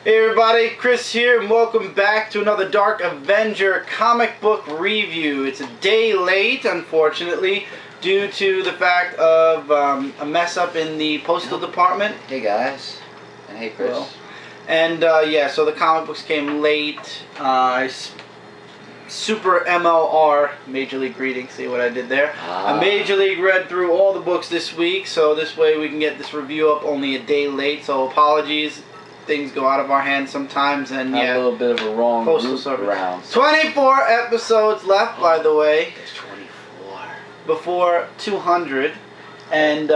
Hey everybody, Chris here, and welcome back to another Dark Avenger comic book review. It's a day late, unfortunately, due to the fact of a mess up in the postal department. Hey guys, and hey Chris. Well, and yeah, so the comic books came late. Super MLR, Major League Greetings, see what I did there? I Major League read through all the books this week, so this way we can get this review up only a day late, so apologies. Things go out of our hands sometimes, and yeah, a little bit of a wrong postal service round. 24 episodes left, by the way. There's 24 before 200, and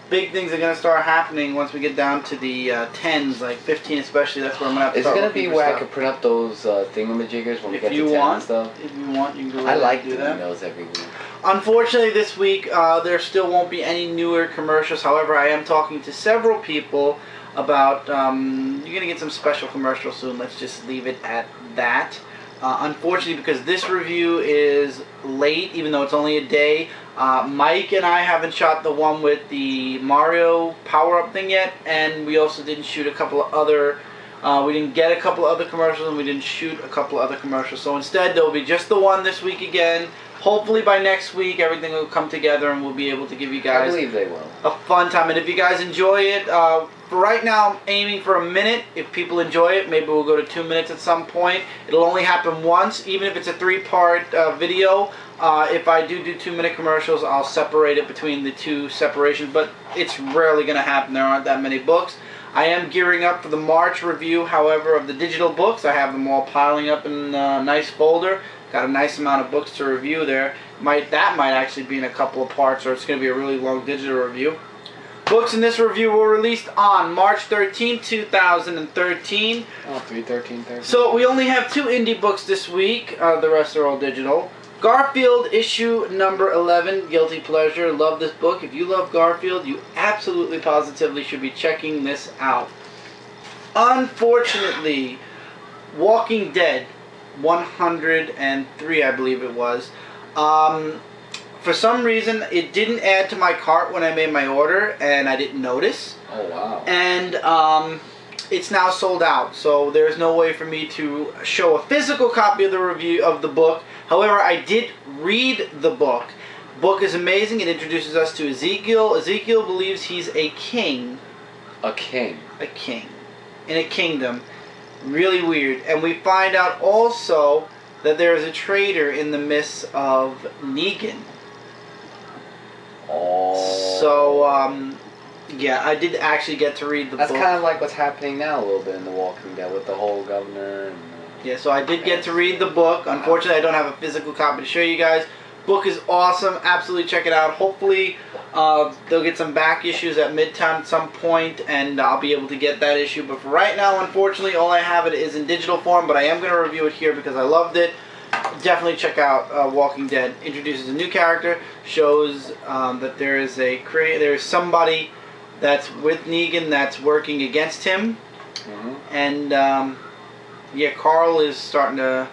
big things are gonna start happening once we get down to the tens, like 15 especially. That's where I'm gonna have to start. Is it gonna be where I can print up those thingamajiggers when we get to 10 and stuff? If you want, you can go. I like do doing that. those every week. Unfortunately, this week there still won't be any newer commercials. However, I am talking to several people about you're gonna get some special commercials soon. Let's just leave it at that. Unfortunately, because this review is late, even though it's only a day, Mike and I haven't shot the one with the Mario power-up thing yet, and we also didn't shoot a couple of other we didn't get a couple of other commercials, and we didn't shoot a couple of other commercials. So instead, there will be just the one this week again. Hopefully by next week, everything will come together, and we'll be able to give you guys, I believe they will, a fun time. And if you guys enjoy it, for right now, I'm aiming for a minute. If people enjoy it, maybe we'll go to 2 minutes at some point. It'll only happen once, even if it's a 3-part video. If I do 2-minute commercials, I'll separate it between the two separations, but it's rarely going to happen. There aren't that many books. I am gearing up for the March review, however, of the digital books. I have them all piling up in a nice folder. Got a nice amount of books to review there. That might actually be in a couple of parts, or it's going to be a really long digital review. Books in this review were released on March 13, 2013. Oh, 3/13/13. So we only have 2 indie books this week. The rest are all digital. Garfield issue number 11, Guilty Pleasure. Love this book. If you love Garfield, you absolutely positively should be checking this out. Unfortunately, Walking Dead 103, I believe it was. For some reason, it didn't add to my cart when I made my order, and I didn't notice. Oh wow. And it's now sold out, so there's no way for me to show a physical copy of the review of the book. However, I did read the book. Book is amazing. It introduces us to Ezekiel. Ezekiel believes he's a king. A king. A king. In a kingdom. Really weird. And we find out also that there is a traitor in the midst of Negan. Oh. So, yeah, I did actually get to read the book. That's kind of like what's happening now a little bit in The Walking Dead with the whole governor. And yeah, so I did get to read the book. Unfortunately, I don't have a physical copy to show you guys. Book is awesome. Absolutely check it out. Hopefully, they'll get some back issues at Midtown at some point, and I'll be able to get that issue. But for right now, unfortunately, all I have it is in digital form, but I am going to review it here because I loved it. Definitely check out Walking Dead. Introduces a new character, shows that there is somebody that's with Negan that's working against him, and yeah, Carl is starting to.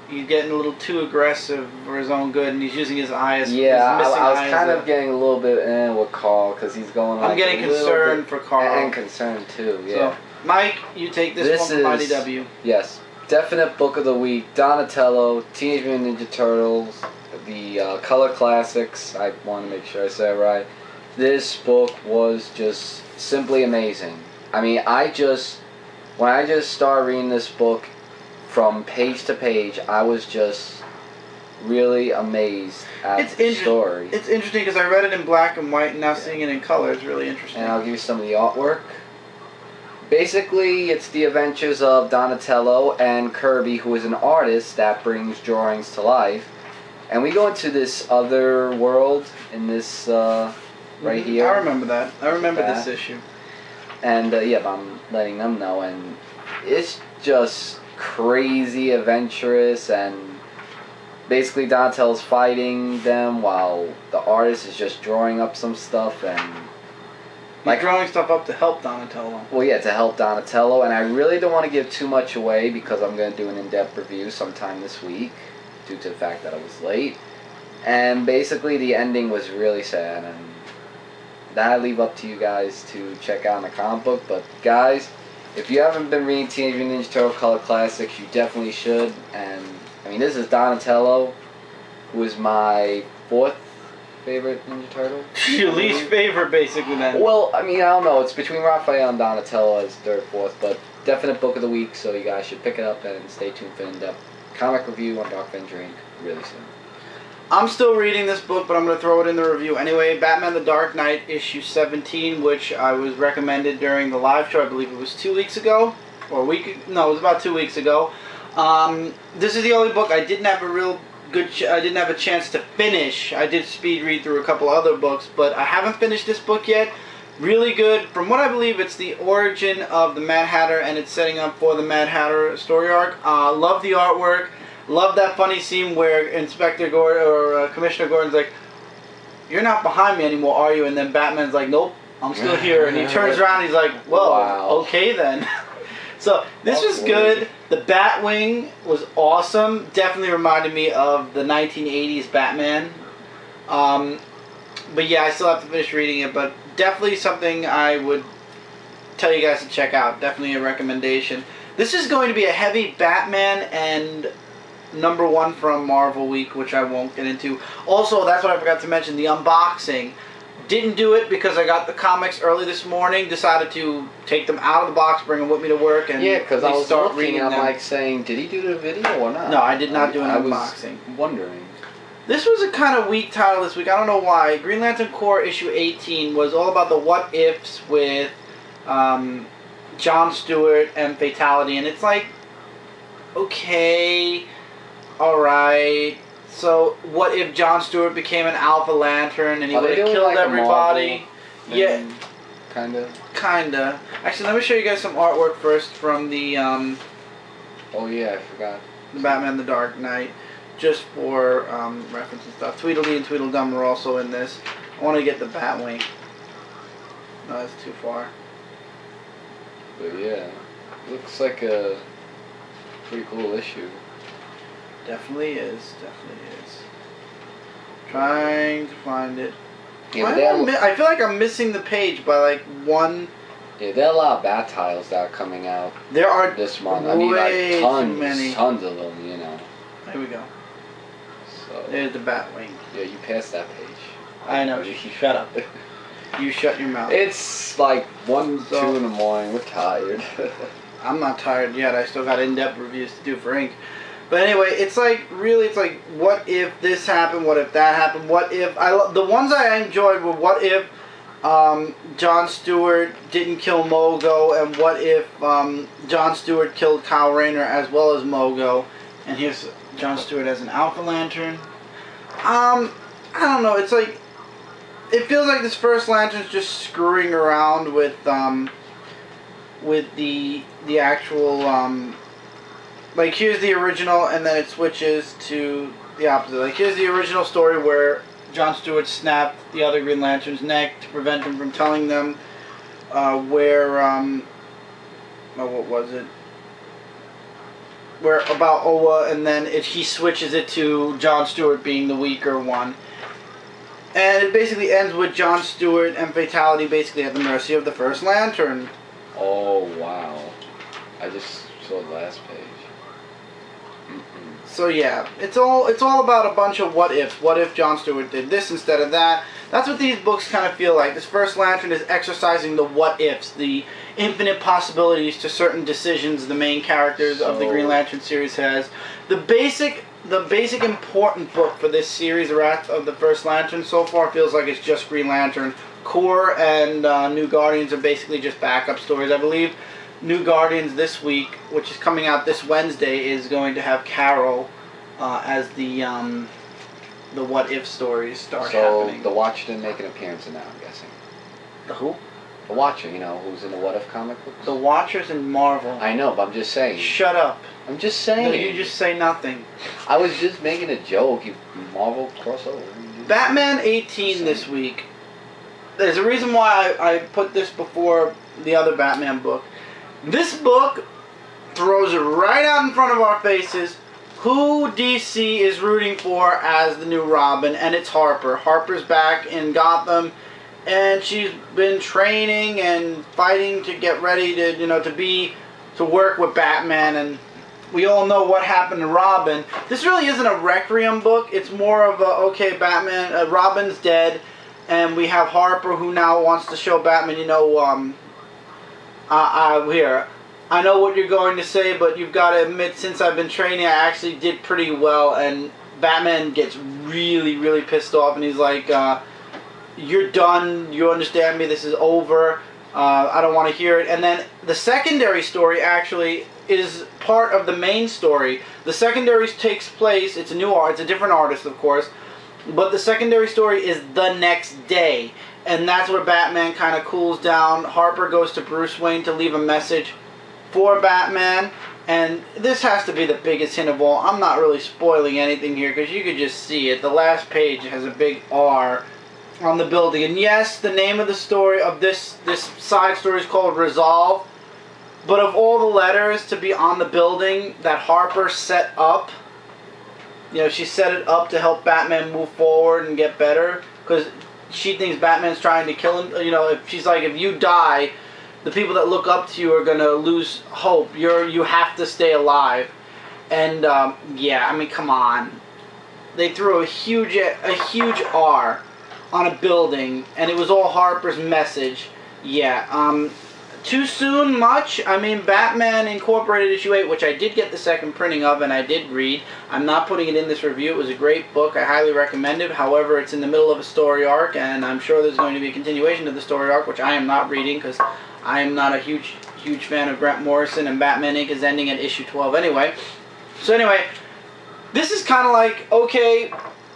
He's getting a little too aggressive for his own good, and he's using his eyes. Yeah, I was kind of getting a little bit in with Carl because he's going. Like I'm getting concerned for Carl. And concerned too. Yeah. So, Mike, you take this one from IDW. Yes, definite book of the week. Donatello, Teenage Mutant Ninja Turtles, the Color Classics. I want to make sure I say it right. This book was just simply amazing. I mean, when I just started reading this book, from page to page, I was just really amazed at the story. It's interesting because I read it in black and white, and now seeing it in color is really interesting. And I'll give you some of the artwork. Basically, it's the adventures of Donatello and Kirby, who is an artist that brings drawings to life. And we go into this other world in this right here. I remember that. I remember this issue. And yeah, I'm letting them know, and it's just crazy adventurous, and basically Donatello's fighting them while the artist is just drawing up some stuff, and like drawing stuff up to help Donatello. Well, yeah, to help Donatello, and I really don't want to give too much away because I'm going to do an in-depth review sometime this week due to the fact that I was late. And basically the ending was really sad, and that I leave up to you guys to check out in the comic book. But guys, if you haven't been reading Teenage Mutant Ninja Turtle Color Classics, you definitely should. And I mean, this is Donatello, who is my 4th favorite Ninja Turtle. Your least favorite, basically, then. Well, I mean, I don't know. It's between Raphael and Donatello as 3rd, 4th, but definite book of the week, so you guys should pick it up and stay tuned for in-depth comic review on Dark Avenger Inc. really soon. I'm still reading this book, but I'm going to throw it in the review anyway. Batman the Dark Knight, issue 17, which I was recommended during the live show. I believe it was 2 weeks ago, or a week. No, it was about 2 weeks ago. This is the only book I didn't have a real good. I didn't have a chance to finish. I did speed read through a couple other books, but I haven't finished this book yet. Really good. From what I believe, it's the origin of the Mad Hatter, and it's setting up for the Mad Hatter story arc. Love the artwork. Love that funny scene where Inspector Gordon or Commissioner Gordon's like, "You're not behind me anymore, are you?" And then Batman's like, "Nope, I'm still here." And he turns around and he's like, "Well, wow. Okay then." So this was good. The Batwing was awesome. Definitely reminded me of the 1980s Batman. But yeah, I still have to finish reading it. But definitely something I would tell you guys to check out. Definitely a recommendation. This is going to be a heavy Batman and #1 from Marvel week, which I won't get into. Also, that's what I forgot to mention, the unboxing. Didn't do it because I got the comics early this morning. Decided to take them out of the box, bring them with me to work, and yeah, because I was start looking and I'm them. like saying, did he do the video or not? No, I did not do an unboxing. I was wondering. This was a kind of weak title this week. I don't know why. Green Lantern Corps issue 18 was all about the what ifs with John Stewart and Fatality, and it's like, okay, all right. So what if John Stewart became an Alpha Lantern and he would have killed like everybody? Yeah, kinda. Actually, let me show you guys some artwork first from the oh yeah, I forgot. the Batman the Dark Knight, just for reference and stuff. Tweedledee and Tweedledum are also in this. I want to get the Batwing. No, that's too far. But yeah, looks like a pretty cool issue. Definitely is. Definitely is. Trying to find it. Yeah, I feel like I'm missing the page by like one. Yeah, there are a lot of bat tiles that are coming out. There are this month. I mean, like tons of them. You know. Here we go. So there's the Batwing. Yeah, you passed that page. I know. You shut up. You shut your mouth. It's like 1, 2 in the morning. We're tired. I'm not tired yet. I still got in-depth reviews to do for Ink. But anyway, it's like, really, it's like, what if this happened? What if that happened? What if... the ones I enjoyed were what if John Stewart didn't kill Mogo, and what if John Stewart killed Kyle Rayner as well as Mogo, and here's John Stewart as an Alpha Lantern. I don't know, it's like... It feels like this first Lantern's just screwing around with the actual... like, here's the original, and then it switches to the opposite. Like, here's the original story where John Stewart snapped the other Green Lantern's neck to prevent him from telling them what was it? Where, about Oa, and then he switches it to John Stewart being the weaker one. And it basically ends with John Stewart and Fatality basically at the mercy of the first Lantern. Oh, wow. I just saw the last page. So yeah, it's all about a bunch of what ifs. What if John Stewart did this instead of that? That's what these books kind of feel like. This first Lantern is exercising the what ifs, the infinite possibilities to certain decisions the main characters of the Green Lantern series has. The basic important book for this series, Wrath of the First Lantern, so far feels like it's just Green Lantern. Corps and New Guardians are basically just backup stories. I believe New Guardians this week, which is coming out this Wednesday, is going to have Carol as the what if stories start happening. So the Watcher didn't make an appearance in that, I'm guessing. The who? The Watcher, you know, who's in the What If comic books. The Watcher's in Marvel. I know, but I'm just saying. Shut up. I'm just saying. No, you just say nothing. I was just making a joke. Marvel crossover. Batman 18 this week. There's a reason why I put this before the other Batman book. This book throws it right out in front of our faces who DC is rooting for as the new Robin, and it's Harper. Harper's back in Gotham, and she's been training and fighting to get ready to, you know, to work with Batman. And we all know what happened to Robin. This really isn't a Requiem book. It's more of a, okay, Batman, Robin's dead, and we have Harper who now wants to show Batman, you know, here, I know what you're going to say, but you've got to admit, since I've been training, I actually did pretty well. And Batman gets really, really pissed off, and he's like, you're done, you understand me, this is over, I don't want to hear it. And then the secondary story actually is part of the main story. The secondary takes place, it's a new art, it's a different artist, of course, but the secondary story is the next day. And that's where Batman kind of cools down. Harper goes to Bruce Wayne to leave a message for Batman. And this has to be the biggest hint of all. I'm not really spoiling anything here because you could just see it. The last page has a big R on the building. And yes, the name of the story of this side story is called Resolve. But of all the letters to be on the building that Harper set up, you know, she set it up to help Batman move forward and get better. Because she thinks Batman's trying to kill him. You know, if she's like, if you die, the people that look up to you are gonna lose hope. You have to stay alive. And yeah, I mean, come on. They threw a huge R on a building, and it was all Harper's message. Yeah. Too soon? Much? I mean, Batman Incorporated issue 8, which I did get the second printing of, and I did read. I'm not putting it in this review. It was a great book. I highly recommend it. However, it's in the middle of a story arc, and I'm sure there's going to be a continuation of the story arc, which I am not reading because I am not a huge fan of Grant Morrison, and Batman Inc. is ending at issue 12 anyway. So anyway, this is kind of like, okay,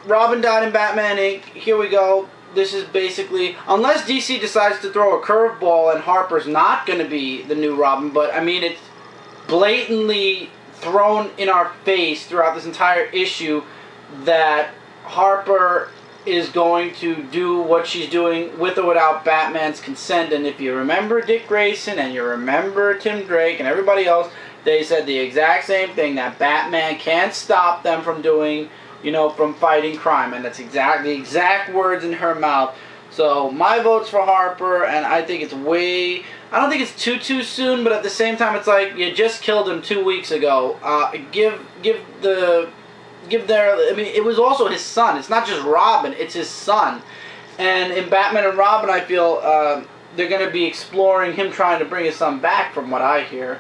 Robin died in Batman Inc. Here we go. This is basically, unless DC decides to throw a curveball and Harper's not going to be the new Robin, but I mean, it's blatantly thrown in our face throughout this entire issue that Harper is going to do what she's doing with or without Batman's consent. And if you remember Dick Grayson and you remember Tim Drake and everybody else, they said the exact same thing, that Batman can't stop them from doing, you know, from fighting crime. And that's the exact words in her mouth. So my vote's for Harper, and I think it's I don't think it's too soon, but at the same time, it's like, you just killed him 2 weeks ago. Give their, I mean, it was also his son. It's not just Robin, it's his son. And in Batman and Robin, I feel they're going to be exploring him trying to bring his son back, from what I hear.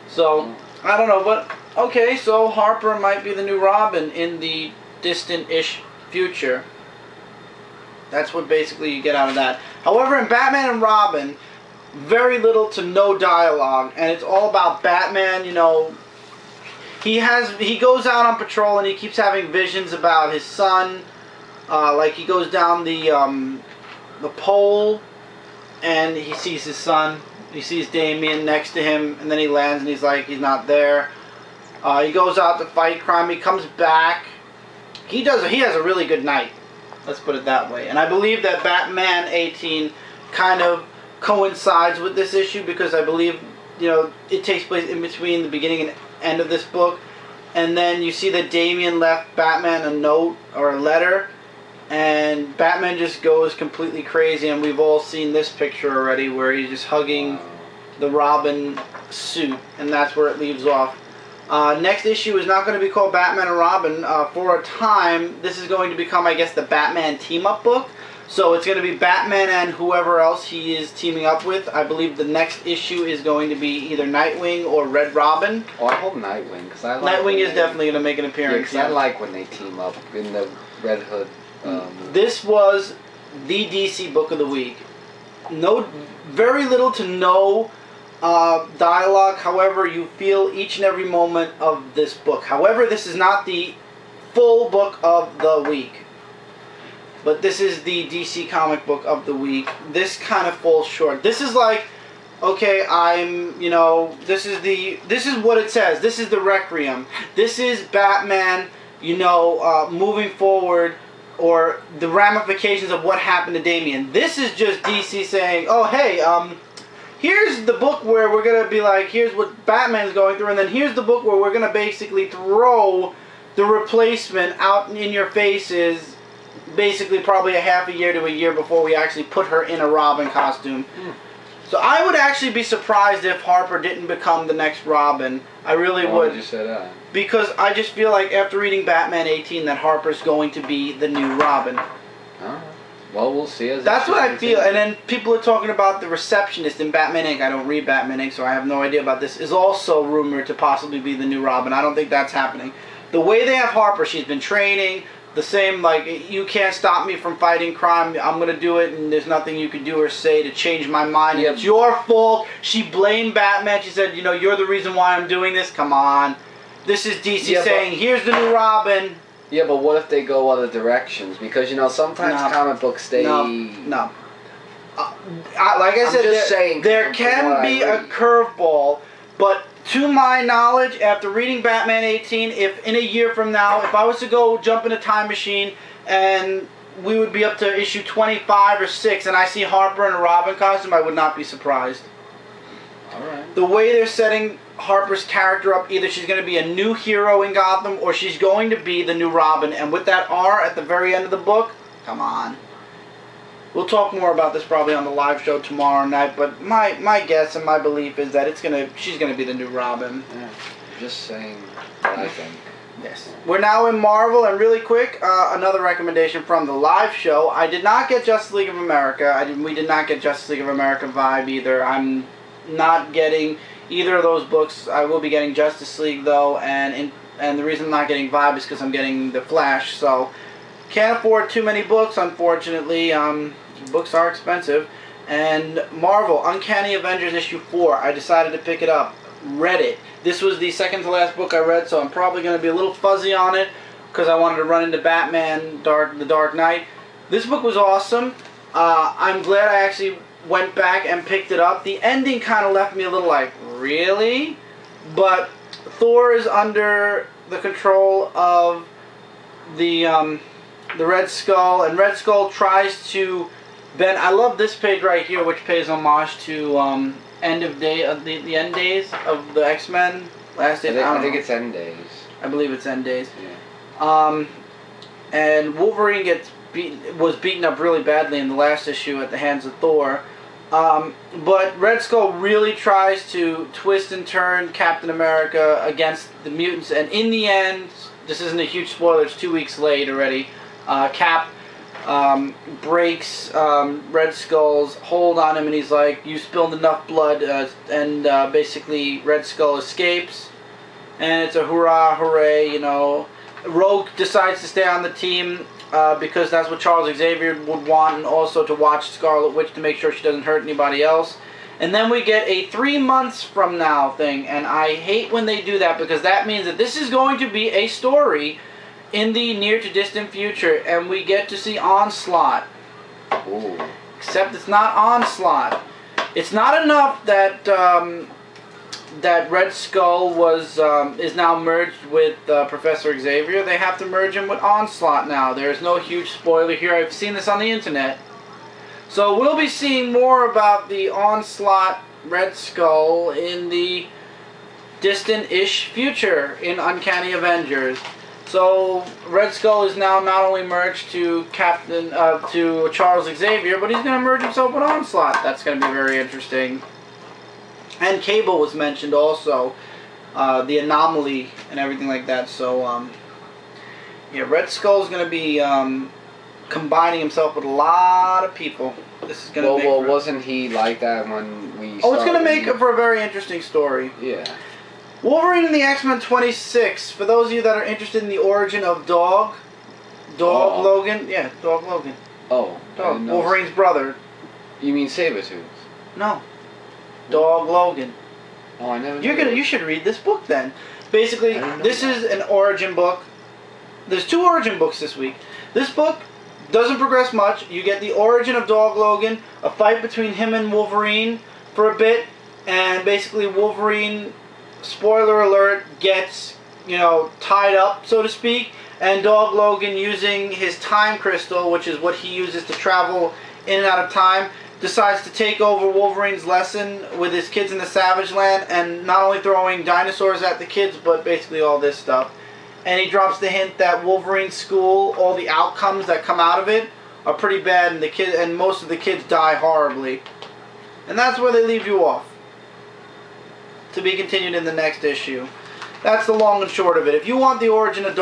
So, I don't know, but okay, so Harper might be the new Robin in the distant-ish future. That's what basically you get out of that. However, in Batman and Robin, very little to no dialogue, and it's all about Batman, you know. He goes out on patrol and he keeps having visions about his son. Like he goes down the pole and he sees his son. He sees Damian next to him, and then he lands and he's like, he's not there. He goes out to fight crime. He comes back. He has a really good night. Let's put it that way. And I believe that Batman 18 kind of coincides with this issue, because I believe, you know, it takes place in between the beginning and end of this book. And then you see that Damian left Batman a note or a letter, and Batman just goes completely crazy, and we've all seen this picture already where he's just hugging the Robin suit, and that's where it leaves off. Next issue is not going to be called Batman and Robin. For a time, this is going to become, I guess, the Batman team-up book. So it's going to be Batman and whoever else he is teaming up with. I believe the next issue is going to be either Nightwing or Red Robin. Oh, I hope Nightwing, because I like Nightwing is definitely going to make an appearance. Yeah, I like when they team up in the Red Hood. This was the DC book of the week. Very little to no dialogue. However, you feel each and every moment of this book. However, this is not the full book of the week, but this is the DC comic book of the week. This kind of falls short. This is like, okay, this is what it says. This is the Requiem. This is Batman, moving forward, or the ramifications of what happened to Damian. This is just DC saying, oh, hey, here's the book where we're going to be like, here's what Batman's going through, and then here's the book where we're going to basically throw the replacement out in your faces basically probably a half a year to a year before we actually put her in a Robin costume. So I would actually be surprised if Harper didn't become the next Robin. I really would. Why would you say that? Because I just feel like after reading Batman 18 that Harper's going to be the new Robin. Well, we'll see. That's what I feel. And then people are talking about the receptionist in Batman Inc. I don't read Batman Inc., so I have no idea about this. Is also rumored to possibly be the new Robin. I don't think that's happening. The way they have Harper, she's been training. The same, like, you can't stop me from fighting crime. I'm going to do it, and there's nothing you can do or say to change my mind. Yeah. It's your fault. She blamed Batman. She said, you know, you're the reason why I'm doing this. Come on. This is DC saying, here's the new Robin. Yeah, but what if they go other directions? Because, you know, sometimes comic books, they... No. Like I said, there can be a curveball, but to my knowledge, after reading Batman 18, if in a year from now, if I was to go jump in a time machine and we would be up to issue 25 or 6 and I see Harper in a Robin costume, I would not be surprised. Alright. The way they're setting Harper's character up, either she's going to be a new hero in Gotham or she's going to be the new Robin. And with that R at the very end of the book, come on. We'll talk more about this probably on the live show tomorrow night, but my guess and my belief is that she's gonna be the new Robin. Yeah, just saying what I think. Yes. We're now in Marvel, and really quick, another recommendation from the live show. I did not get Justice League of America. We did not get Justice League of America vibe either. I'm not getting either of those books. I will be getting Justice League though, and the reason I'm not getting vibe is because I'm getting the Flash. So can't afford too many books, unfortunately. Books are expensive. And Marvel, Uncanny Avengers issue 4. I decided to pick it up. Read it. This was the second to last book I read, so I'm probably going to be a little fuzzy on it because I wanted to run into Batman, The Dark Knight. This book was awesome. I'm glad I actually went back and picked it up. The ending kind of left me a little like, really? But Thor is under the control of the Red Skull, and Red Skull tries to bend. I love this page right here, which pays homage to the end days of the X-Men. Last days. I think it's end days. I believe it's end days. Yeah. And Wolverine was beaten up really badly in the last issue at the hands of Thor. But Red Skull really tries to twist and turn Captain America against the mutants, and in the end, this isn't a huge spoiler, it's 2 weeks late already, Cap breaks Red Skull's hold on him, and he's like, you spilled enough blood, and basically Red Skull escapes, and it's a hurrah, hooray, you know. Rogue decides to stay on the team because that's what Charles Xavier would want, and also to watch Scarlet Witch to make sure she doesn't hurt anybody else. And then we get a 3 months from now thing, and I hate when they do that because that means that this is going to be a story in the near to distant future, and we get to see Onslaught. Ooh. Except it's not Onslaught. It's not enough that that Red Skull is now merged with Professor Xavier. They have to merge him with Onslaught now. There's no huge spoiler here. I've seen this on the internet. So we'll be seeing more about the Onslaught Red Skull in the distant-ish future in Uncanny Avengers. So Red Skull is now not only merged to to Charles Xavier, but he's going to merge himself with Onslaught. That's going to be very interesting. And Cable was mentioned also, the anomaly and everything like that. So yeah, Red Skull is going to be combining himself with a lot of people. This is going to well, wasn't he like that when we? Oh, it's going to make for a very interesting story. Yeah. Wolverine and the X-Men 26. For those of you that are interested in the origin of Dog Logan. Yeah, Dog Logan. Oh. Dog. Wolverine's brother. You mean Sabretooth? No. Dog Logan. Oh, I never. You should read this book then. Basically, this is an origin book. There's 2 origin books this week. This book doesn't progress much. You get the origin of Dog Logan, a fight between him and Wolverine for a bit, and basically Wolverine, spoiler alert, gets, you know, tied up, so to speak, and Dog Logan, using his time crystal, which is what he uses to travel in and out of time, decides to take over Wolverine's lesson with his kids in the Savage Land, and not only throwing dinosaurs at the kids, but basically all this stuff. and he drops the hint that Wolverine's school, all the outcomes that come out of it are pretty bad, and most of the kids die horribly. And that's where they leave you off. To be continued in the next issue. That's the long and short of it. If you want the origin of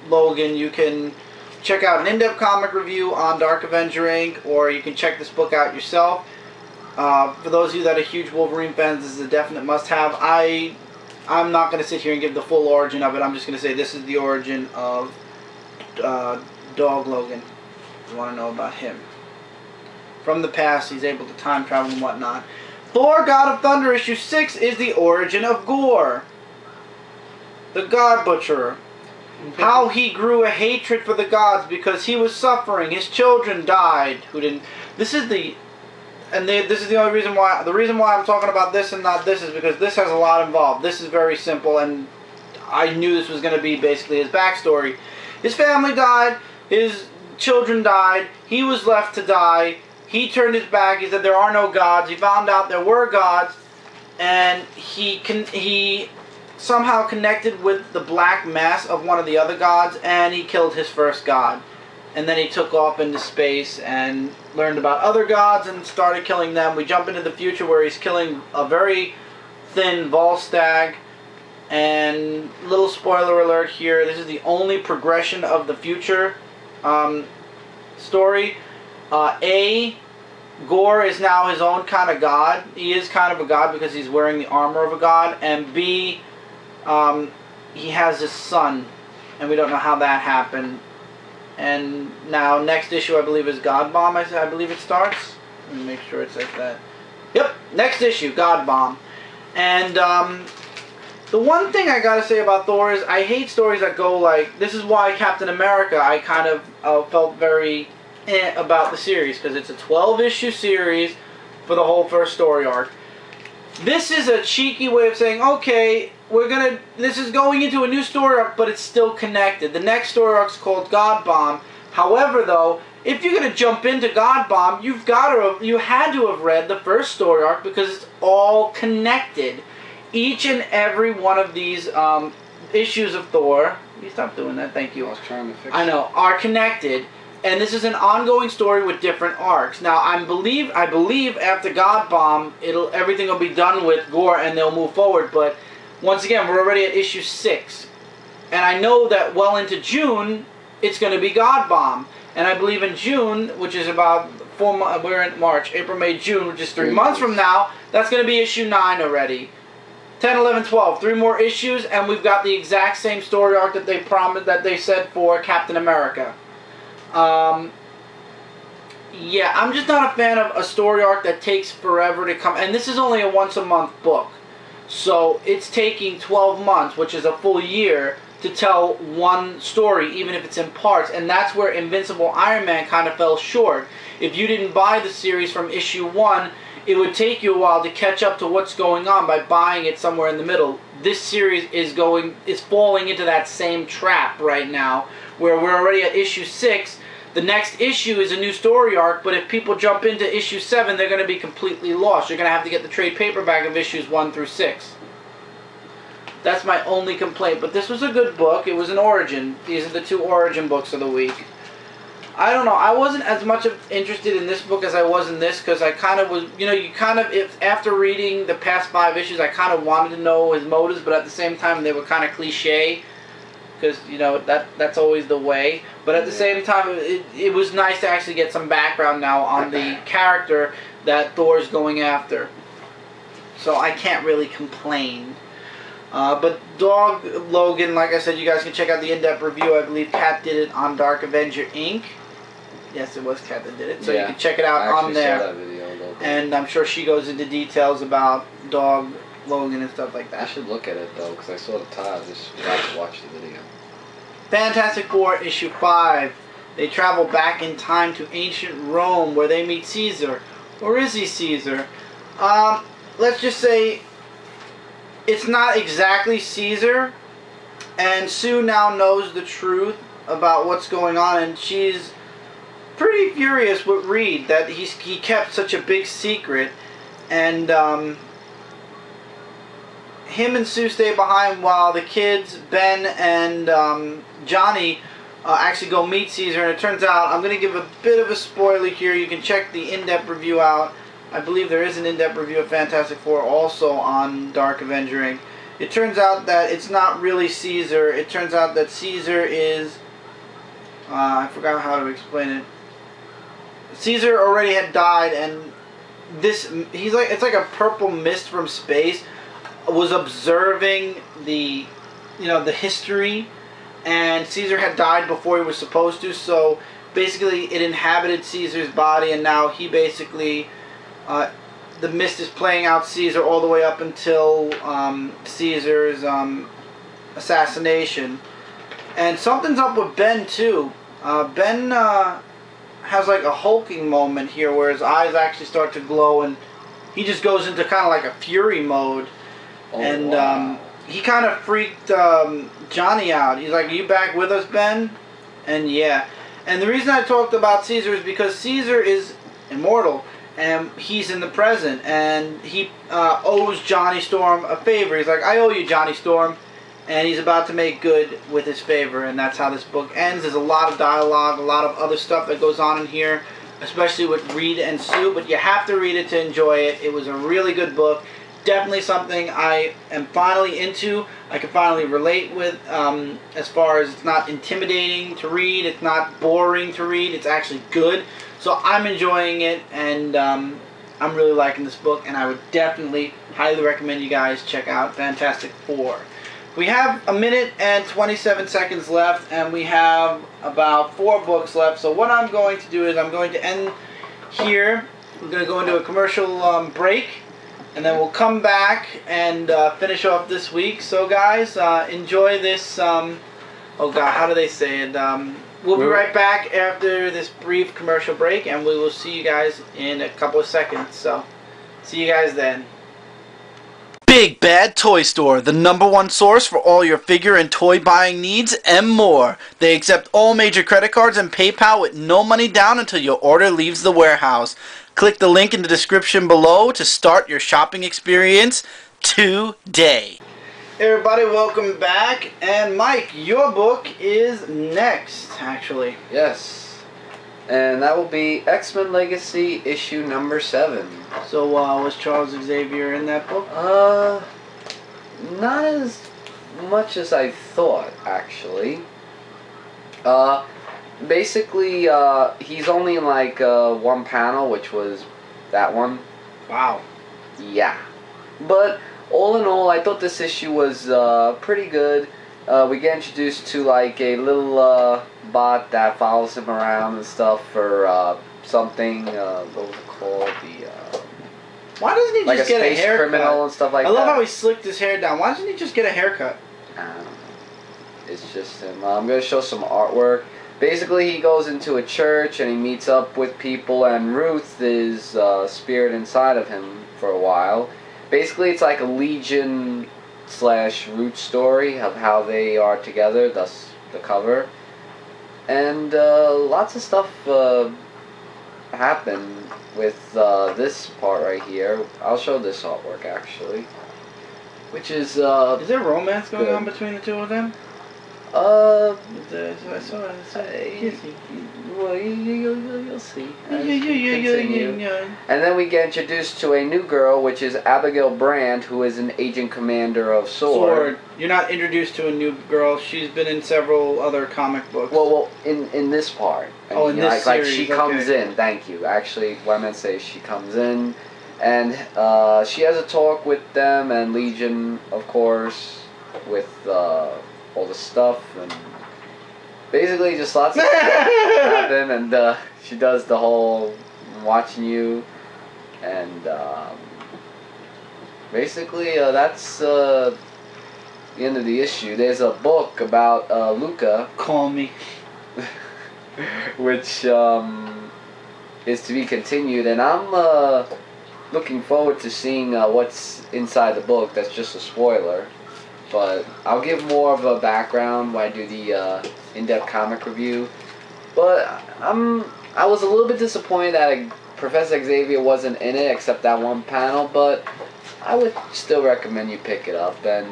Logan, you can check out an in-depth comic review on Dark Avenger Inc., or you can check this book out yourself. For those of you that are huge Wolverine fans, this is a definite must-have. I'm not going to sit here and give the full origin of it. I'm just going to say this is the origin of Dog Logan. If you want to know about him. From the past, he's able to time travel and whatnot. Thor, God of Thunder, issue 6 is the origin of Gore, the God Butcherer. How he grew a hatred for the gods because he was suffering. His children died. This is the only reason why. The reason why I'm talking about this and not this is because this has a lot involved. This is very simple, and I knew this was going to be basically his backstory. His family died. His children died. He was left to die. He turned his back. He said there are no gods. He found out there were gods, and he somehow connected with the black mass of one of the other gods, and he killed his first god. And then he took off into space and learned about other gods and started killing them. We jump into the future where he's killing a very thin Volstagg. And little spoiler alert here, this is the only progression of the future story. Gore is now his own kind of god. He is kind of a god because he's wearing the armor of a god. And B, he has his son, and we don't know how that happened. And now next issue I believe is God Bomb. I believe it starts. Let me make sure it says that. Yep, next issue, God Bomb. And the one thing I gotta say about Thor is I hate stories that go like, this is why Captain America I kind of felt very about the series, because it's a 12-issue series for the whole first story arc. This is a cheeky way of saying, okay, this is going into a new story arc, but it's still connected. The next story arc is called God Bomb. However, though, if you're gonna jump into God Bomb, you had to have read the first story arc because it's all connected. Each and every one of these issues of Thor, you stop doing that, thank you. I was trying to fix I know, are connected. And this is an ongoing story with different arcs. Now, I believe after God Bomb, everything will be done with Gore and they'll move forward. But once again, we're already at issue 6, and I know that well into June, it's going to be God Bomb. And I believe in June, which is about 4 months. We're in March, April, May, June, which is 3 months from now. That's going to be issue 9 already. 10, 11, 12, 3 more issues, and we've got the exact same story arc that they promised, that they said for Captain America. Yeah, I'm just not a fan of a story arc that takes forever to come. And this is only a once-a-month book. So it's taking 12 months, which is a full year, to tell one story, even if it's in parts. And that's where Invincible Iron Man kind of fell short. If you didn't buy the series from issue 1, it would take you a while to catch up to what's going on by buying it somewhere in the middle. This series is falling into that same trap right now, where we're already at issue 6. The next issue is a new story arc, but if people jump into issue 7, they're going to be completely lost. You're going to have to get the trade paperback of issues 1 through 6. That's my only complaint. But this was a good book. It was an origin. These are the 2 origin books of the week. I don't know. I wasn't as much interested in this book as I was in this, because I kind of was, after reading the past 5 issues, I kind of wanted to know his motives, but at the same time, they were kind of cliche. Because, that's always the way. But at the same time, it was nice to actually get some background now on the character that Thor's going after. So I can't really complain. But Dog Logan, like I said, you guys can check out the in-depth review. I believe Kat did it on Dark Avenger Inc. Yes, it was Kat that did it. So yeah, you can check it out on there. Saw that video a little bit. And I'm sure she goes into details about Dog Logan and stuff like that. I should look at it, though, because I saw the title. I just forgot to watch the video. Fantastic Four, issue 5. They travel back in time to ancient Rome, where they meet Caesar. Or is he Caesar? Let's just say it's not exactly Caesar. And Sue now knows the truth about what's going on, and she's pretty furious with Reed that he kept such a big secret. And him and Sue stay behind while the kids, Ben and Johnny, actually go meet Caesar. And it turns out, I'm going to give a bit of a spoiler here. You can check the in-depth review out. I believe there is an in-depth review of Fantastic Four also on Dark Avenger Inc. It turns out that it's not really Caesar. It turns out that Caesar is... I forgot how to explain it. Caesar already had died, and it's like a purple mist from space was observing the history, and Caesar had died before he was supposed to, so basically it inhabited Caesar's body, and now he basically the mist is playing out Caesar all the way up until Caesar's assassination. And something's up with Ben too. Ben has like a hulking moment here where his eyes actually start to glow, and he just goes into kind of like a fury mode. Oh, and wow. He kind of freaked Johnny out. He's like, "Are you back with us, Ben?" And yeah. And the reason I talked about Caesar is because Caesar is immortal, and he's in the present, and he owes Johnny Storm a favor. He's like, "I owe you, Johnny Storm." And he's about to make good with his favor, and that's how this book ends. There's a lot of dialogue, a lot of other stuff that goes on in here, especially with Reed and Sue, but you have to read it to enjoy it. It was a really good book. Definitely something I am finally into. I can finally relate with, as far as it's not intimidating to read, it's not boring to read, it's actually good. So I'm enjoying it, and I'm really liking this book, and I would definitely highly recommend you guys check out Fantastic Four. We have a minute and 27 seconds left, and we have about 4 books left. So what I'm going to do is I'm going to end here. We're going to go into a commercial break, and then we'll come back and finish off this week. So guys, enjoy this. Oh God, how do they say it? We'll be right back after this brief commercial break, and we will see you guys in a couple of seconds. So see you guys then. Big Bad Toy Store, the #1 source for all your figure and toy buying needs and more. They accept all major credit cards and PayPal with no money down until your order leaves the warehouse. Click the link in the description below to start your shopping experience today. Hey everybody, welcome back. And Mike, your book is next, actually. Yes. And that will be X-Men Legacy issue #7. So, was Charles Xavier in that book? Not as much as I thought, actually. Basically, he's only in like one panel, which was that one. Wow. Yeah. But all in all, I thought this issue was pretty good. We get introduced to like a little bot that follows him around and stuff for something. What was it called? Why doesn't he like just get a haircut? Criminal and stuff like that. I love how he slicked his hair down. Why doesn't he just get a haircut? I don't know. It's just him. I'm going to show some artwork. Basically, he goes into a church and he meets up with people, and Ruth is spirit inside of him for a while. Basically, it's like a Legion / Root story of how they are together, thus the cover. And lots of stuff happened with this part right here. I'll show this artwork actually, which is there romance going good. on between the two of them? Well, you'll see. Yeah. And then we get introduced to a new girl, which is Abigail Brand, who is an agent commander of SWORD. You're not introduced to a new girl. She's been in several other comic books. Well, in this part. In this like series, she comes in. Thank you. Actually, what I meant to say is she comes in, and she has a talk with them and Legion, of course, with all the stuff, and basically just lots of stuff happen, and she does the whole watching you, and basically that's the end of the issue. There's a book about Luca. Call me. Which is to be continued, and I'm looking forward to seeing what's inside the book. That's just a spoiler. But I'll give more of a background when I do the in-depth comic review. But I was a little bit disappointed that Professor Xavier wasn't in it, except that one panel. But I would still recommend you pick it up, and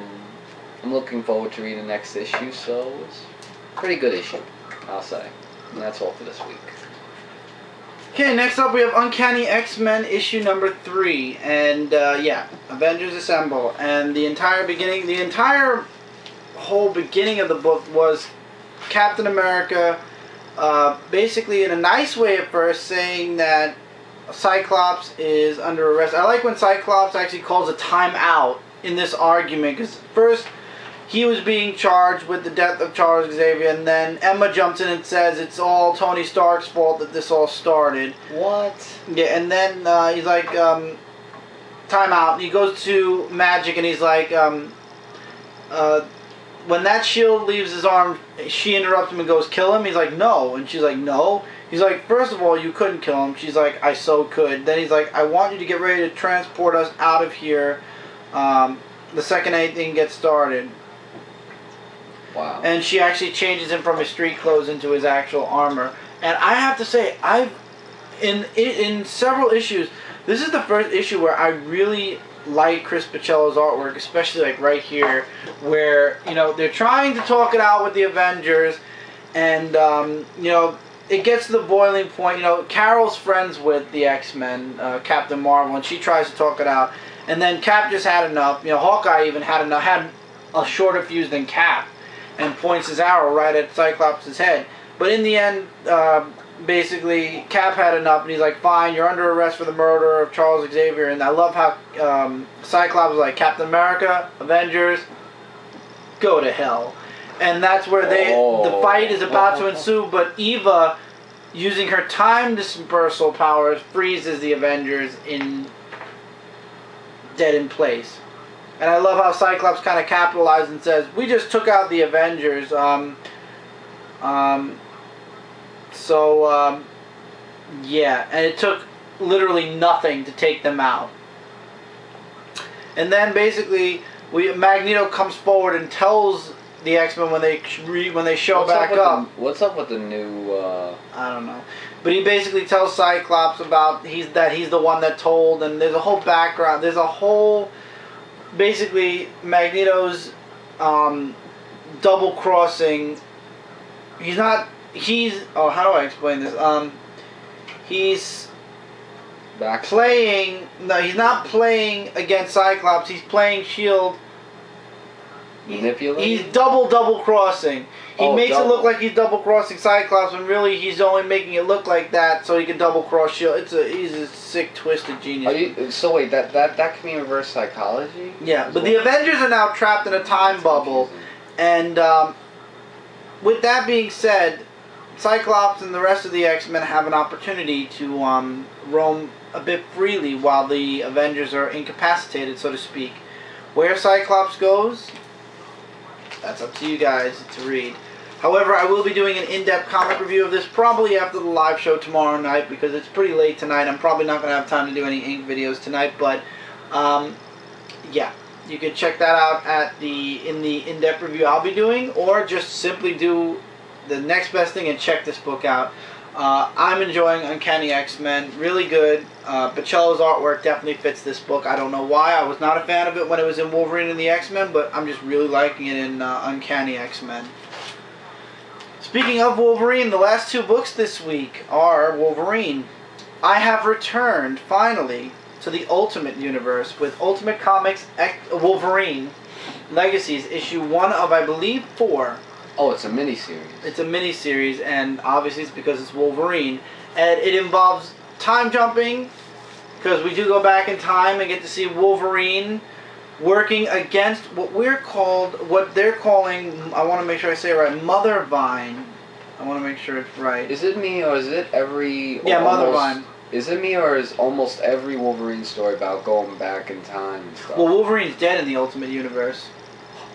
I'm looking forward to reading the next issue, so it's a pretty good issue, I'll say. And that's all for this week. Okay, next up we have Uncanny X-Men issue number 3, and yeah, Avengers Assemble, and the entire whole beginning of the book was Captain America, basically in a nice way at first, saying that Cyclops is under arrest. I like when Cyclops actually calls a timeout in this argument, because first he was being charged with the death of Charles Xavier, and then Emma jumps in and says it's all Tony Stark's fault that this all started. What? Yeah, and then he's like, time out. And he goes to Magic, and he's like, when that shield leaves his arm, she interrupts him and goes, kill him? He's like, no. And she's like, no. He's like, first of all, you couldn't kill him. She's like, I so could. Then he's like, I want you to get ready to transport us out of here the second anything gets started. Wow. And she actually changes him from his street clothes into his actual armor. And I have to say, in several issues, this is the first issue where I really like Chris Pacello's artwork, especially like right here, where, you know, they're trying to talk it out with the Avengers, and you know, it gets to the boiling point. You know, Carol's friends with the X-Men, Captain Marvel, and she tries to talk it out, and then Cap just had enough. You know, Hawkeye even had enough, had a shorter fuse than Cap, and points his arrow right at Cyclops' head. But in the end, basically, Cap had enough, and he's like, fine, you're under arrest for the murder of Charles Xavier. And I love how Cyclops was like, Captain America, Avengers, go to hell. And that's where the fight is about to ensue, but Eva, using her time dispersal powers, freezes the Avengers dead in place. And I love how Cyclops kind of capitalizes and says, we just took out the Avengers, yeah, and it took literally nothing to take them out. And then basically, Magneto comes forward and tells the X-Men when they show back up. What's up with the new? I don't know, but he basically tells Cyclops about that he's the one that told, and there's a whole background. There's a whole, basically Magneto's double crossing. How do I explain this? He's playing. No, he's not playing against Cyclops. He's playing S.H.I.E.L.D. Manipulating? He's double crossing. He makes it look like he's double crossing Cyclops, when really he's only making it look like that so he can double cross S.H.I.E.L.D. He's a sick, twisted genius. So wait, that can be reverse psychology? Yeah, but the Avengers are now trapped in a time bubble, and with that being said, Cyclops and the rest of the X-Men have an opportunity to roam a bit freely while the Avengers are incapacitated, so to speak. Where Cyclops goes, that's up to you guys to read. However, I will be doing an in-depth comic review of this probably after the live show tomorrow night, because it's pretty late tonight. I'm probably not going to have time to do any ink videos tonight, but yeah, you can check that out in the in-depth review I'll be doing, or just simply do the next best thing and check this book out. I'm enjoying Uncanny X-Men, really good. Pacello's artwork definitely fits this book. I don't know why. I was not a fan of it when it was in Wolverine and the X-Men, but I'm just really liking it in Uncanny X-Men. Speaking of Wolverine, the last 2 books this week are Wolverine. I have returned, finally, to the Ultimate Universe with Ultimate Comics Wolverine Legacies, issue 1 of, I believe, 4. Oh, it's a mini-series. It's a mini-series, and obviously it's because it's Wolverine. And it involves time jumping, because we do go back in time and get to see Wolverine working against what they're calling, I want to make sure I say it right, Mother Vine. I want to make sure it's right. Is it me, or is it every... Yeah, Mother Vine. Is it me, or is almost every Wolverine story about going back in time and stuff? Well, Wolverine's dead in the Ultimate Universe.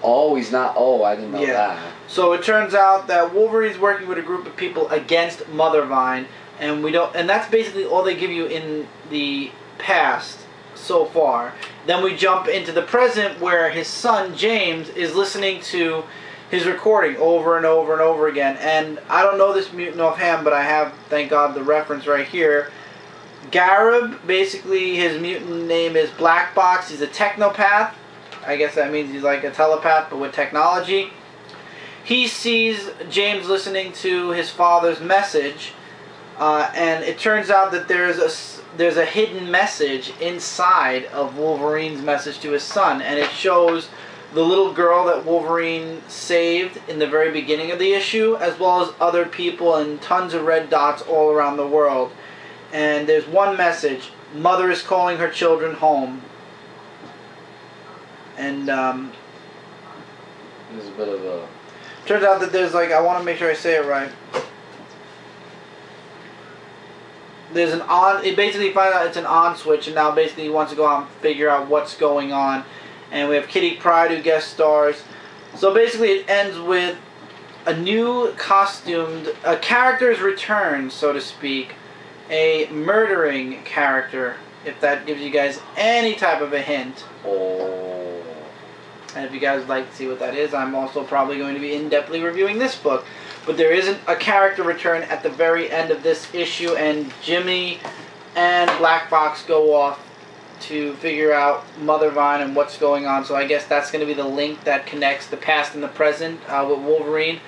Oh, he's not... Oh, I didn't know that. So it turns out that Wolverine's working with a group of people against Mother Vine, and that's basically all they give you in the past so far. Then we jump into the present, where his son James is listening to his recording over and over and over again. And I don't know this mutant offhand, but I have, thank God, the reference right here. Garib, basically his mutant name is Black Box. He's a technopath. I guess that means he's like a telepath but with technology. He sees James listening to his father's message, and it turns out that there's a hidden message inside of Wolverine's message to his son, and it shows the little girl that Wolverine saved in the very beginning of the issue, as well as other people and tons of red dots all around the world. And there's one message: mother is calling her children home. And there's a bit of a... turns out that there's like, I want to make sure I say it right. There's an on, it basically finds out it's an on switch, and now basically he wants to go out and figure out what's going on. And we have Kitty Pryde who guest stars. So basically it ends with a new costumed, a character's return, so to speak. A murdering character, if that gives you guys any type of a hint. Oh. And if you guys would like to see what that is, I'm also probably going to be in-depthly reviewing this book. But there isn't a character return at the very end of this issue, and Jimmy and Black Box go off to figure out Mother Vine and what's going on. So I guess that's going to be the link that connects the past and the present with Wolverine.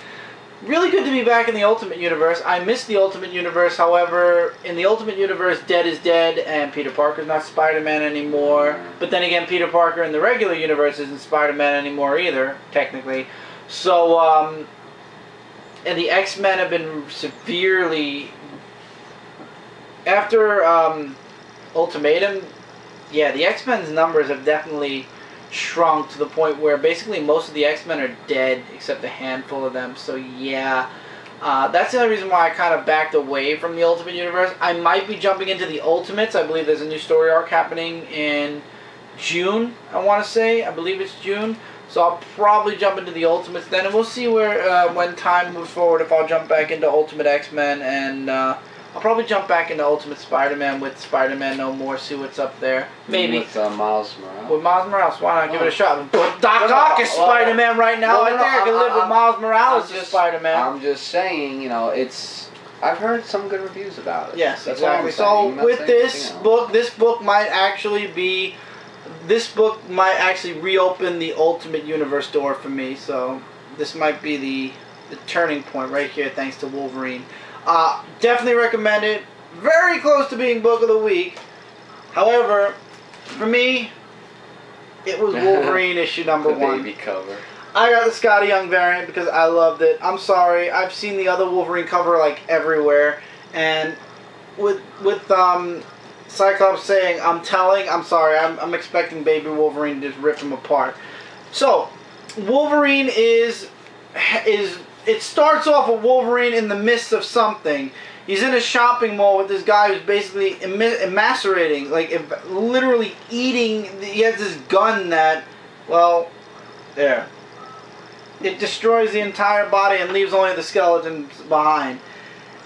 Really good to be back in the Ultimate Universe. I miss the Ultimate Universe. However, in the Ultimate Universe, Dead is dead, and Peter Parker's not Spider-Man anymore. But then again, Peter Parker in the regular universe isn't Spider-Man anymore either, technically. So, and the X-Men have been severely... After Ultimatum, yeah, the X-Men's numbers have definitely shrunk to the point where basically most of the X-Men are dead except a handful of them. So yeah, that's the only reason why I kind of backed away from the Ultimate Universe. I might be jumping into the Ultimates. I believe there's a new story arc happening in June, I want to say. I believe it's June. So I'll probably jump into the Ultimates then, and we'll see where when time moves forward if I'll jump back into Ultimate X-Men, and I'll probably jump back into Ultimate Spider-Man with Spider-Man No More, see what's up there. Maybe. With Miles Morales. With Miles Morales, why not give it a shot? Doc Ock is Spider-Man right now. I think I can live with Miles Morales as Spider-Man. I'm just saying, you know, I've heard some good reviews about it. Yes, exactly. So with this book might actually be... This book might actually reopen the Ultimate Universe door for me. So this might be the turning point right here, thanks to Wolverine. Definitely recommend it. Very close to being book of the week. However, for me, it was Wolverine issue number 1. Baby cover. I got the Scotty Young variant because I loved it. I'm sorry, I've seen the other Wolverine cover like everywhere, and with Cyclops saying I'm sorry, I'm expecting Baby Wolverine to just rip him apart. So Wolverine is it starts off with Wolverine in the midst of something. He's in a shopping mall with this guy who's basically emasculating, like literally eating. He has this gun that, well, there. It destroys the entire body and leaves only the skeletons behind.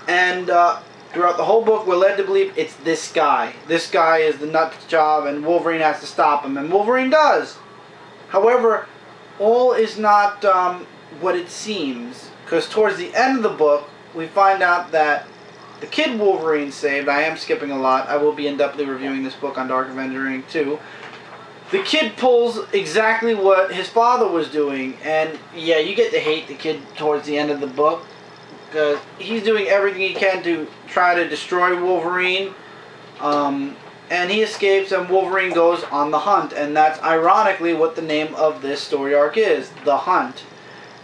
And throughout the whole book, we're led to believe it's this guy. This guy is the nut job, and Wolverine has to stop him, and Wolverine does. However, all is not what it seems, because towards the end of the book, we find out that the kid Wolverine saved, I am skipping a lot, I will be in-depthly reviewing this book on Dark Avenger Inc. too. The kid pulls exactly what his father was doing, and yeah, you get to hate the kid towards the end of the book, because he's doing everything he can to try to destroy Wolverine, and he escapes, and Wolverine goes on the hunt, and that's ironically what the name of this story arc is, The Hunt.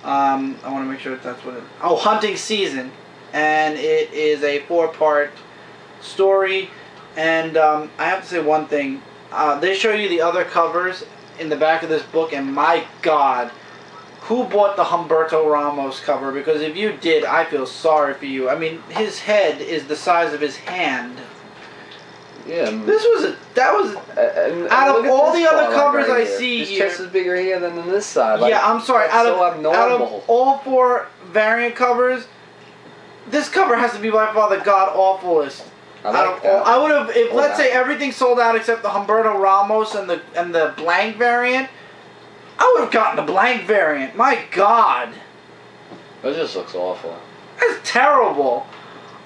I want to make sure that's what it is. Oh, Hunting Season. And it is a 4-part story, and I have to say one thing. They show you the other covers in the back of this book, and my God, who bought the Humberto Ramos cover? Because if you did, I feel sorry for you. I mean, his head is the size of his hand. Yeah. That was out of all the other covers I see his here. chest is bigger here than on this side. Like, yeah, I'm sorry. Out of all 4 variant covers, this cover has to be by far the god awfulest. I would have, if let's say everything sold out except the Humberto Ramos and the blank variant, I would have gotten the blank variant. My God, it just looks awful. that's terrible.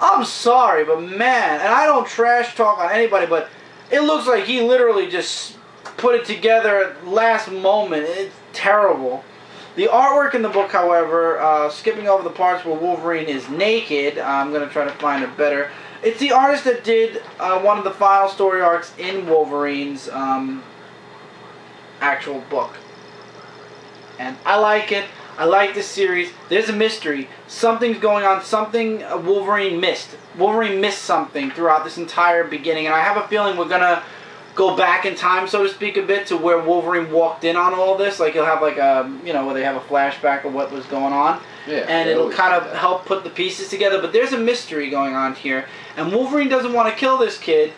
I'm sorry, but man, and I don't trash talk on anybody, but it looks like he literally just put it together at last moment. It's terrible. The artwork in the book, however, skipping over the parts where Wolverine is naked, I'm going to try to find it better. It's the artist that did one of the final story arcs in Wolverine's actual book. And I like it. I like this series. There's a mystery. Something's going on. Something Wolverine missed. Wolverine missed something throughout this entire beginning. And I have a feeling we're going to go back in time, so to speak, a bit to where Wolverine walked in on all this. Like, he'll have like a, you know, where they have a flashback of what was going on. Yeah, and it'll kind of help put the pieces together. But there's a mystery going on here. And Wolverine doesn't want to kill this kid.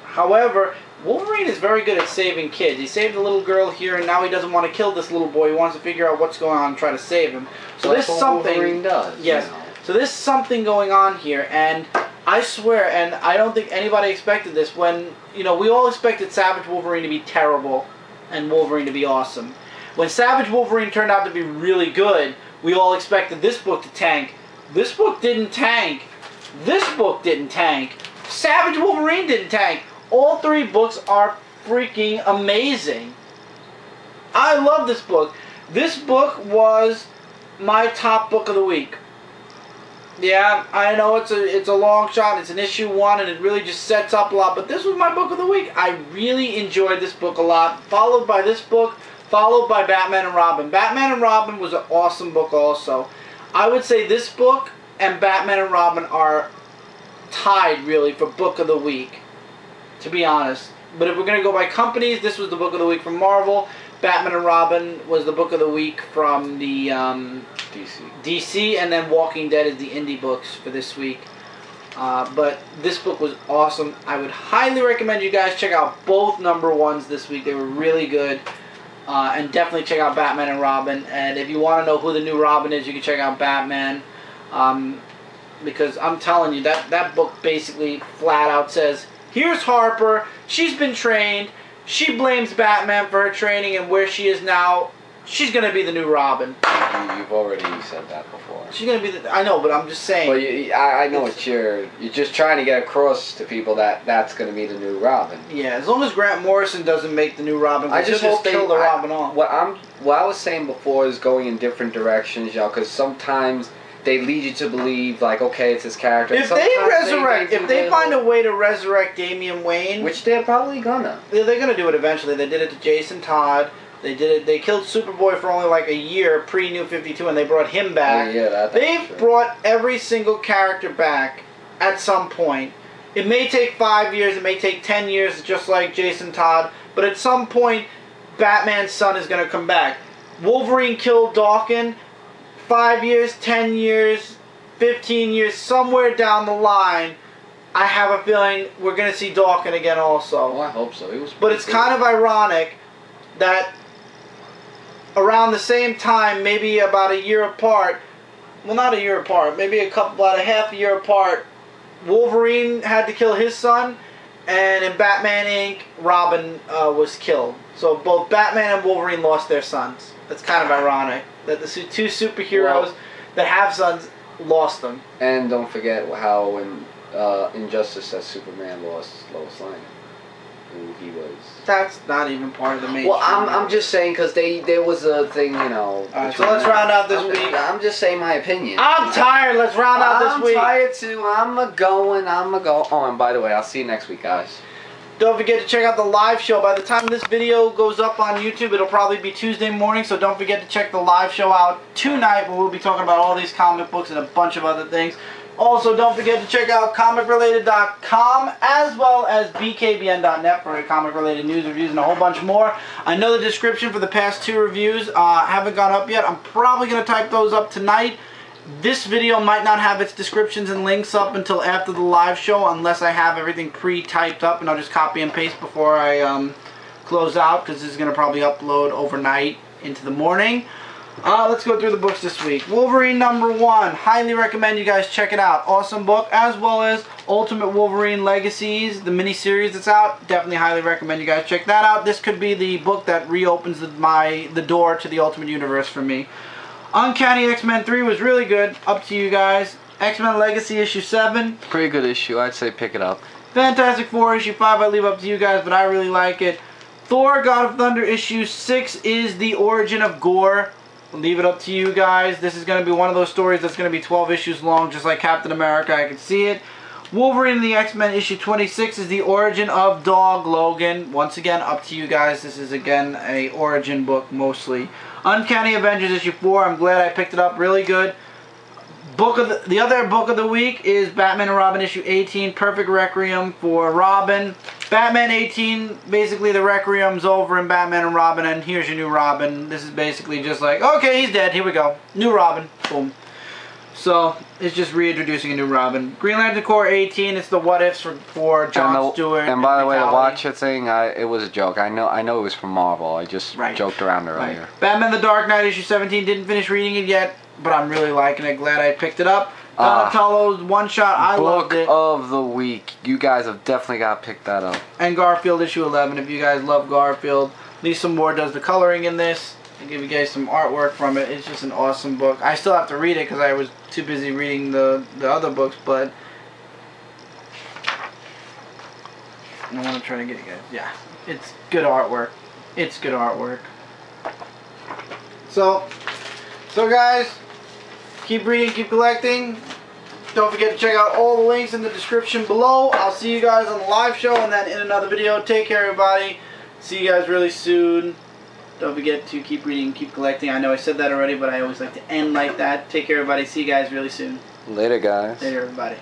However, Wolverine is very good at saving kids. He saved a little girl here, and now he doesn't want to kill this little boy. He wants to figure out what's going on and try to save him. So well, there's something. Wolverine does. Yes. You know. So there's something going on here, and I swear, and I don't think anybody expected this. When, you know, we all expected Savage Wolverine to be terrible and Wolverine to be awesome. When Savage Wolverine turned out to be really good, we all expected this book to tank. This book didn't tank. This book didn't tank. Savage Wolverine didn't tank. All three books are freaking amazing. I love this book. This book was my top book of the week. Yeah, I know it's a long shot. It's an issue 1, and it really just sets up a lot. But this was my book of the week. I really enjoyed this book a lot. Followed by this book, followed by Batman and Robin. Batman and Robin was an awesome book also. I would say this book and Batman and Robin are tied, really, for book of the week, to be honest. But if we're going to go by companies, this was the book of the week from Marvel. Batman and Robin was the book of the week from the DC, and then Walking Dead is the indie books for this week. But this book was awesome. I would highly recommend you guys check out both #1s this week. They were really good. And definitely check out Batman and Robin. And if you want to know who the new Robin is, you can check out Batman. Because I'm telling you, that book basically flat out says, here's Harper, she's been trained, she blames Batman for her training, and where she is now, she's going to be the new Robin. You've already said that before. She's going to be I know, but I'm just saying. Well, I know what you're just trying to get across to people that's going to be the new Robin. Yeah, as long as Grant Morrison doesn't make the new Robin, I just hope kill the Robin off. What I was saying before is going in different directions, you know, because sometimes they lead you to believe, like, okay, it's his character. If they resurrect, if they find a way to resurrect Damian Wayne, which they're probably gonna. They're gonna do it eventually. They did it to Jason Todd. They did it. They killed Superboy for only like a year pre-New 52, and they brought him back. Yeah, They've brought every single character back at some point. It may take 5 years. It may take 10 years, just like Jason Todd. But at some point, Batman's son is gonna come back. Wolverine killed Dawkins. 5 years, 10 years, 15 years, somewhere down the line, I have a feeling we're going to see Dawkins again also. Oh, I hope so. But it's kind of ironic that around the same time, maybe about a year apart, well, not a year apart, maybe about a half a year apart, Wolverine had to kill his son, and in Batman Inc., Robin was killed. So both Batman and Wolverine lost their sons. That's kind of ironic that the two superheroes that have sons lost them. And don't forget how in Injustice that Superman lost Lois Lane, who he was. That's not even part of the main. Well, I'm just saying because there was a thing, you know. Alright, so let's round out this week. I'm just saying my opinion. I'm tired. Let's round out this week. I'm tired too. I'm a going. Oh, and by the way, I'll see you next week, guys. Don't forget to check out the live show. By the time this video goes up on YouTube, it'll probably be Tuesday morning, so don't forget to check the live show out tonight, where we'll be talking about all these comic books and a bunch of other things. Also, don't forget to check out comicrelated.com as well as bkbn.net for comic-related news, reviews, and a whole bunch more. I know the description for the past 2 reviews haven't gone up yet. I'm probably going to type those up tonight. This video might not have its descriptions and links up until after the live show, unless I have everything pre-typed up, and I'll just copy and paste before I close out, because this is going to probably upload overnight into the morning. Let's go through the books this week. Wolverine #1. Highly recommend you guys check it out. Awesome book, as well as Ultimate Wolverine Legacies, the miniseries that's out. Definitely highly recommend you guys check that out. This could be the book that reopens the door to the Ultimate Universe for me. Uncanny X-Men 3 was really good. Up to you guys. X-Men Legacy issue 7. Pretty good issue. I'd say pick it up. Fantastic Four issue 5, I leave up to you guys, but I really like it. Thor, God of Thunder issue 6 is the origin of Gore. I'll leave it up to you guys. This is going to be one of those stories that's going to be 12 issues long, just like Captain America. I can see it. Wolverine and the X-Men issue 26 is the origin of Dog Logan. Once again, up to you guys. This is, again, a origin book, mostly. Uncanny Avengers issue 4. I'm glad I picked it up. Really good. The other book of the week is Batman and Robin issue 18, Perfect Requiem for Robin. Batman 18, basically the Requiem's over in Batman and Robin, and here's your new Robin. This is basically just like, okay, he's dead, here we go. New Robin, boom. So, it's just reintroducing a new Robin. Green Lantern Corps 18, it's the what ifs for Jon Stewart. And by the way, the Watcher thing, it was a joke. I know it was from Marvel. I just joked around earlier. Right. Batman the Dark Knight issue 17, didn't finish reading it yet, but I'm really liking it. Glad I picked it up. Donatello's one shot, I loved it. Book of the week. You guys have definitely got to pick that up. And Garfield issue 11, if you guys love Garfield. Lisa Moore does the coloring in this. I'll give you guys some artwork from it. It's just an awesome book. I still have to read it because I was too busy reading the other books, but I want to try to get you guys. Yeah, it's good artwork. It's good artwork. So guys, keep reading, keep collecting. Don't forget to check out all the links in the description below. I'll see you guys on the live show and then in another video. Take care, everybody. See you guys really soon. Don't forget to keep reading, keep collecting. I know I said that already, but I always like to end like that. Take care, everybody. See you guys really soon. Later, guys. Later, everybody.